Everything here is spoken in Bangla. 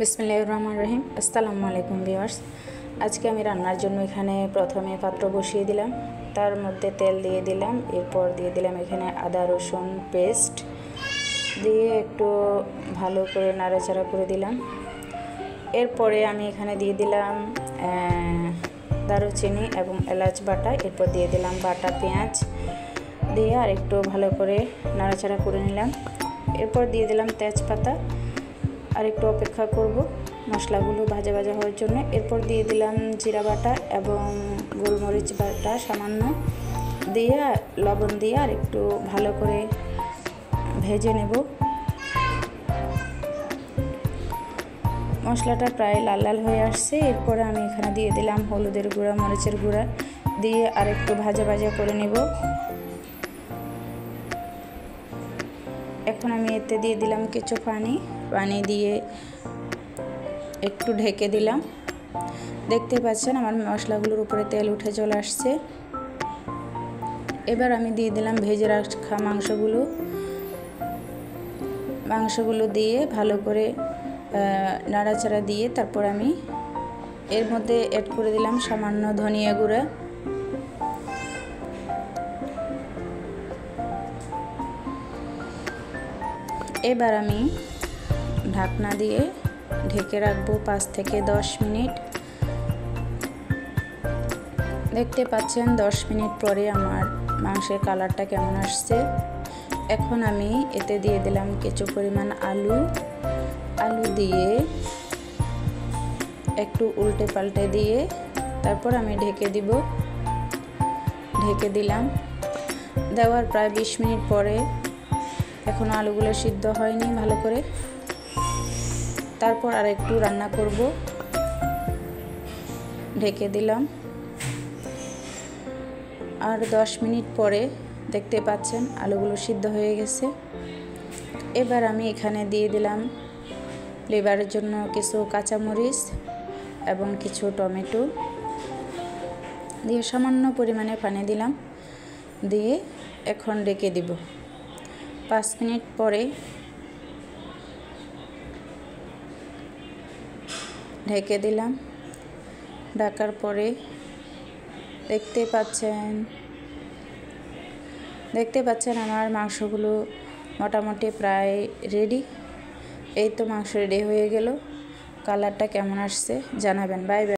বিসমিল্লাহির রহমানির রহিম। আসসালামু আলাইকুম ভিউয়ার্স। আজকে আমি রান্নার জন্য এখানে প্রথমে পাত্র বসিয়ে দিলাম, তার মধ্যে তেল দিয়ে দিলাম, এরপর দিয়ে দিলাম এখানে আদা রসুন পেস্ট দিয়ে একটু ভালো করে নাড়াচাড়া করে দিলাম। এরপরে আমি এখানে দিয়ে দিলাম দারুচিনি এবং এলাচ বাটা, এরপর দিয়ে দিলাম বাটা পেঁয়াজ দিয়ে আর একটু ভালো করে নাড়াচাড়া করে নিলাম। এরপর দিয়ে দিলাম তেজপাতা, আর একটু অপেক্ষা করব মশলাগুলো ভাজা ভাজা হওয়ার জন্য। এরপর দিয়ে দিলাম জিরা বাটা এবং গোলমরিচ বাটা সামান্য দিয়ে লবণ দিয়ে আর একটু ভালো করে ভেজে নেব। মশলাটা প্রায় লাল লাল হয়ে আসছে। এরপরে আমি এখানে দিয়ে দিলাম হলুদের গুঁড়া, মরিচের গুঁড়া দিয়ে আর একটু ভাজা ভাজা করে নেব। এখন আমি এতে দিয়ে দিলাম কিছু পানি দিয়ে একটু ঢেকে দিলাম। দেখতে পাচ্ছেন আমার মশলাগুলোর উপরে তেল উঠে চলে আসছে। এবার আমি দিয়ে দিলাম ভেজে রাখা মাংসগুলো দিয়ে ভালো করে নাড়াচাড়া দিয়ে তারপর আমি এর মধ্যে অ্যাড করে দিলাম সামান্য ধনিয়া গুঁড়া। এবার আমি ঢাকনা দিয়ে ঢেকে রাখবো 5 থেকে 10 মিনিট। দেখতে পাচ্ছেন 10 মিনিট পরে আমার মাংসের কালারটা কেমন আসছে। এখন আমি এতে দিয়ে দিলাম কিছু পরিমাণ আলু দিয়ে একটু উল্টে পাল্টে দিয়ে তারপর আমি ঢেকে দিলাম। দেওয়ার প্রায় 20 মিনিট পরে এখনো আলুগুলো সিদ্ধ হয়নি ভালো করে, তারপর আর একটু রান্না করব। ঢেকে দিলাম আর 10 মিনিট পরে দেখতে পাচ্ছেন আলুগুলো সিদ্ধ হয়ে গেছে। এবার আমি এখানে দিয়ে দিলাম ফ্লেভারের জন্য কিছু কাঁচামরিচ এবং কিছু টমেটো দিয়ে সামান্য পরিমাণে পানি দিলাম, দিয়ে এখন ঢেকে দিব। 5 মিনিট পরে ঢেকে দিলাম। ঢাকার পরে দেখতে পাচ্ছেন আমার মাংসগুলো মোটামুটি প্রায় রেডি। এই তো মাংস রেডি হয়ে গেল। কালারটা কেমন আসছে জানাবেন। Bye bye.